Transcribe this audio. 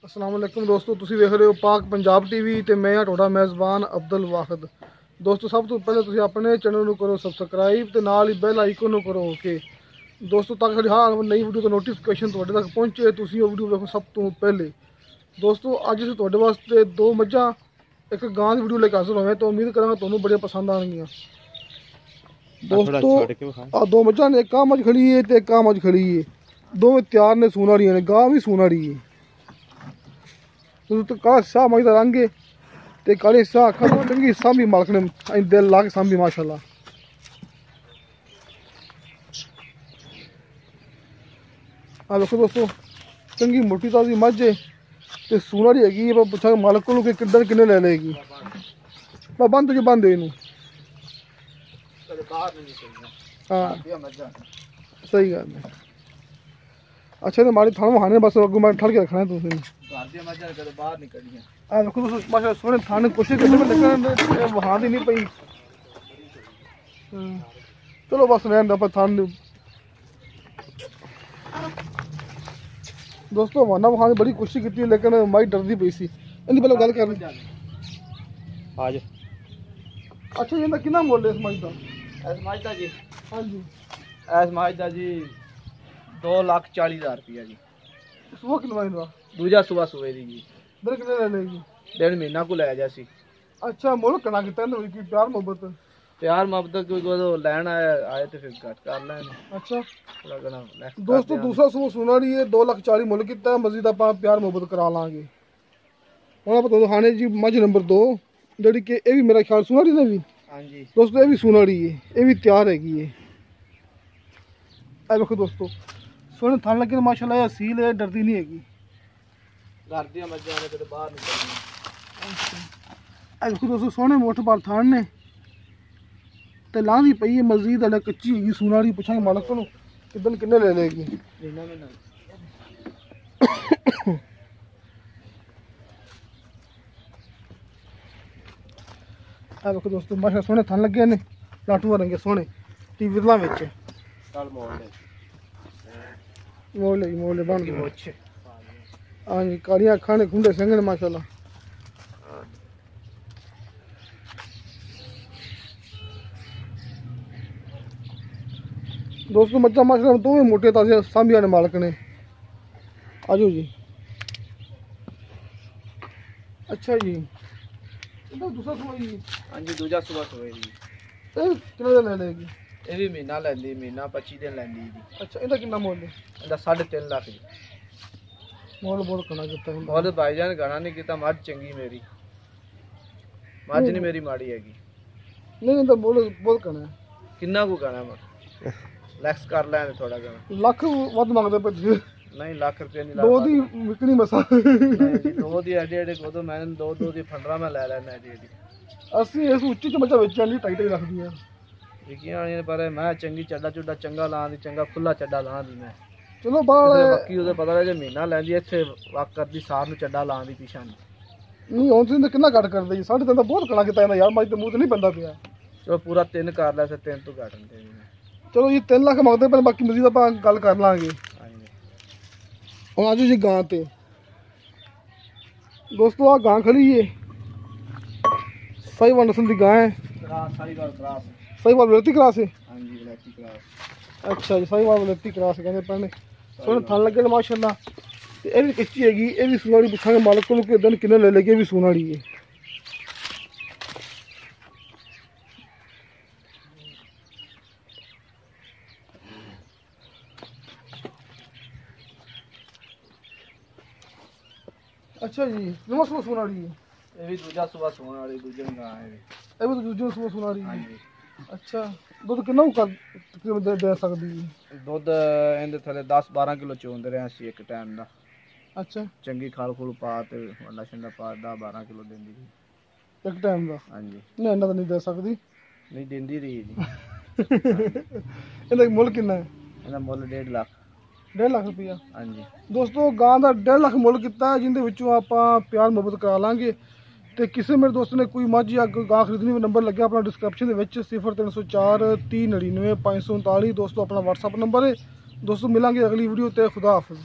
अस्सलाम वालेकुम दोस्तों, तुसी देख रहे हो पाक पंजाब टीवी ते मैं हाँ तुहाडा मेज़बान अब्दुल वाहिद। दोस्तों सब तो पहले तुसी अपने चैनल नूं करो सबसक्राइब ते नाल ही बेल आइकन नूं करो ओके दोस्तों, ताकि साडी हर नई वीडियो का नोटिफिकेशन तुहाडे तक पहुंचे, तुसी वो वीडियो देखो सब तो पहले। दोस्तों अज असीं तुहाडे वास्ते दो मज्झां एक गां दी वीडियो लेके हाजिर होए, तो उम्मीद करांगा तुहानूं बड़ियां पसंद आउणगियां। दोस्तों दो मज्झां ने, एक आ मझ खड़ी है ते एक आ मझ खड़ी है, दोवें तैयार ने सूण वालियां ने, गां भी सूण वाली है। तो काला शाह मज का रंग है तो काली शाह अखा चंगी सांभी मालक ने दिल ला के सांभी माशाल्लाह। हाँ देखो दोस्तों, चंगी मोटी ताजी मझ है तो सूना ही हैगी, पुछा मालक को कि किधर किन्ने ले लेगी। बंद जो बंद है इनू। हाँ सही गल है। अच्छा तो माड़ी थाने वहाने बस अगू मैं ठड़ के रखना है तुम देखो माशा सोने थाने कोशिश करते लेकिन वहां दी नहीं पई। चलो बस रहने पर थान दोस्तों वहाना वहां बड़ी कोशिश की लेकिन माई डरदी पई सी। इनकी पहले गल कर आज। अच्छा ये कितना मोल है इस माई दा? इस माई दा जी, हां जी इस माई दा जी 2,40,000 रुपया जी। सुबह किलवाई दा दूजा सुबह सुबह दी जी। दिन कितने ले लेगी? 1.5 महीना को ले जासी। अच्छा मोल कना कितना ने की प्यार मोहब्बत? प्यार मोहब्बत कोई को लेना आए तो फिर घट कर लें। अच्छा थोड़ा घना दोस्तों दूसरा सुबह सुना रही है 2,40,000 मुल किता है, मजीद आप प्यार मोहब्बत करा लांगे। हुण आप हाने जी मझ नंबर 2 जेडी कि ये भी मेरा ख्याल सुना रही ने भी। हां जी दोस्तों ये भी सुना रही है, ये भी तैयार हैगी है। ए देखो दोस्तों सोने थान लगे माशाल्लाह, असील है, डरती नहीं हैगी। घर दी मज्जां ने कदे बाहर निकलनी। ए देखो दोस्तों सोने मोठ बार थान ने ते लांदी पई है, मजीद अले कच्ची हैगी सुना रही। पुछांगे मालक को किदन किन्ने ले लेगी। महीना महीना आ देखो दोस्तों माशा सोने थन लगे ने, लाटू रंगे सोने टी विरला विच कल मोल मोले बन गए। मोछ हाँ जी कालियां अखां ने, खुंडे सिंह ने माशाल्लाह। दोस्तों मज्जा माशाल्लाह दोवें मोटे ताजे सांभिया ने मालक ने। आजो जी। अच्छा जी इधर दूसरा सुबह जी। हां जी दूजा सुबह सुबह जी। कितने दिन ले लेगी? ये भी महीना लेंदी, महीना 25 दिन लेंदी जी। अच्छा इधर कितना मोल है? ਇਹਦਾ 3.5 ਲੱਖ ਜੀ। मोल बहुत कना किता है। ਬਹੁਤ ਭਾਈਜਾਨ ਗਾਣਾ ਨਹੀਂ ਕੀਤਾ, ਮੱਝ ਚੰਗੀ ਮੇਰੀ, ਮੱਝ ਨਹੀਂ ਮੇਰੀ ਮਾੜੀ ਹੈਗੀ। नहीं इधर बोल बहुत कना है। ਕਿੰਨਾ ਕੁ ਗਾਣਾ ਮੈਂ ਲੈਕਸ ਕਰ ਲੈਣ ਥੋੜਾ ਗਾਣਾ। ਲੱਖ ਵੱਧ ਮੰਗਦੇ ਪਏ ਤੁਸੀਂ। ਨਹੀਂ ਲੱਖ ਰੁਪਏ ਨਹੀਂ ਦੋ ਦੀ ਵਿਕਣੀ ਮਸਾ। ਨਹੀਂ ਜੀ ਦੋ ਦੀ ਐਡੇ ਐਡੇ ਕੋ ਮੈਂ ਦੋ ਦੀ ਫੰਡਰਾ ਮੈਂ ਲੈ ਲੈਣਾ ਜੀ। ਅਸੀਂ ਇਸ ਉੱਚੀ ਚ ਮੱਝਾਂ ਵੇਚਣ ਲਈ ਟਾਈਟ ਹੀ ਰੱਖਦੀ ਆ। ਵਿਕੀਆਂ ਨਹੀਂ ਪਰ ਮੈਂ ਚੰਗੀ ਚੱਡਾ ਚੁੱਡਾ ਚੰਗਾ ਲਾਂ ਦੀ, ਚੰਗਾ ਖੁੱਲਾ ਚੱਡਾ ਲਾਂ ਦੀ ਮੈਂ। ਚਲੋ ਬਾਹਰ ਬਾਕੀ ਉਹਦੇ ਪਤਾ ਲੱਗੇ ਮਹੀਨਾ ਲੈਂਦੀ ਇੱਥੇ ਵਾਕ ਕਰਦੀ ਸਾਰ ਨੂੰ ਚੱਡਾ ਲਾਂ ਦੀ ਪਿਛਾਂ ਨਹੀਂ ਹੁਣ ਤੁਸੀਂ ਕਿੰਨਾ ਘੱਟ ਕਰਦੇ ਜੀ? 3.5 ਤਾਂ ਬਹੁਤ ਕਣਾ ਕੀਤਾ ਯਾਰ, ਮੱਝ ਤੇ ਮੂੰਹ ਤੇ ਨਹੀਂ ਪੈਂਦਾ ਪਿਆ। ਚਲੋ ਪੂਰਾ 3 ਕਰ ਲੈ, 3 ਤੋਂ ਘੱਟ ਨਹੀਂ ਦੇਣੀ। ਚਲੋ ਜੀ 3 ਲੱਖ ਮੰਗਦੇ ਪਰ ਬਾਕੀ ਮਜ਼ੀਦ ਆਪਾਂ ਗੱਲ ਕਰ ਲਾਂਗੇ। ਹੁਣ ਆਜੋ ਜੀ ਗਾਂ ਤੇ। ਦੋਸਤੋ ਆ ਗਾਂ ਖੜੀ ਹੈ, ਸਾਹੀਵਾਲ ਨਸਲ ਦੀ ਗਾਂ ਹੈ। ਸਾਹੀਵਾਲ ਵਲੈਤੀ ਕਰਾਸ ਹੈ। ਹਾਂਜੀ ਵਲੈਤੀ ਕਰਾਸ। अच्छा जी साहिवाल वलैती क्रास कहते पैने सोने थन लगे ने माशाल्लाह। ते ये भी कच्ची हैगी, ये भी सुनाड़ी। पुछांगे मालक को कि दिन किन्ने ले लेगे, भी सुनाड़ी है। अच्छा जी नवा सुबह सुनाड़ी है। ये भी दूजा सुबह सोने वाली दूजे गां है। ये भी दूजे सुबह सुनाड़ी है। हां जी अच्छा दुध कितना कर दे सकदी है? ਦੁੱਧ ਇਹਦੇ ਥੱਲੇ 10-12 ਕਿਲੋ ਚੋਂਦੇ ਰਹੇ ਸੀ ਇੱਕ ਟਾਈਮ ਦਾ। अच्छा ਚੰਗੀ ਖਾਲ ਖੂਲ ਪਾ ਤੇ ਵੰਡਾ ਛੰਡਾ ਪਾ 10-12 ਕਿਲੋ ਦਿੰਦੀ ਸੀ एक टाइम दा? ਹਾਂਜੀ नहीं इन्ना तो नहीं दे सकदी। ਨਹੀਂ ਦਿੰਦੀ ਰਹੀ ਜੀ। ਇਹਦਾ ਮੁੱਲ ਕਿੰਨਾ ਹੈ? ਇਹਦਾ ਮੁੱਲ 1.5 ਲੱਖ। 1.5 ਲੱਖ ਰੁਪਇਆ। ਹਾਂਜੀ ਦੋਸਤੋ ਗਾਂ ਦਾ 1.5 ਲੱਖ ਮੁੱਲ ਕੀਤਾ, ਜਿੰਦੇ ਵਿੱਚੋਂ ਆਪਾਂ ਪਿਆਰ ਮੁਹੱਬਤ ਕਰਾ ਲਾਂਗੇ। ਤੇ ਕਿਸੇ ਮੇਰੇ ਦੋਸਤ ਨੇ ਕੋਈ ਮੱਝ ਜਾਂ ਗਾਂ ਖਰੀਦਣੀ ਹੋਵੇ, ਨੰਬਰ ਲੱਗਿਆ ਆਪਣਾ ਡਿਸਕ੍ਰਿਪਸ਼ਨ ਦੇ ਵਿੱਚ 0304 3099 539। ਦੋਸਤੋ ਆਪਣਾ WhatsApp ਨੰਬਰ ਹੈ। दोस्तों मिलेंगे अगली वीडियो ते। खुदा हाफिज़।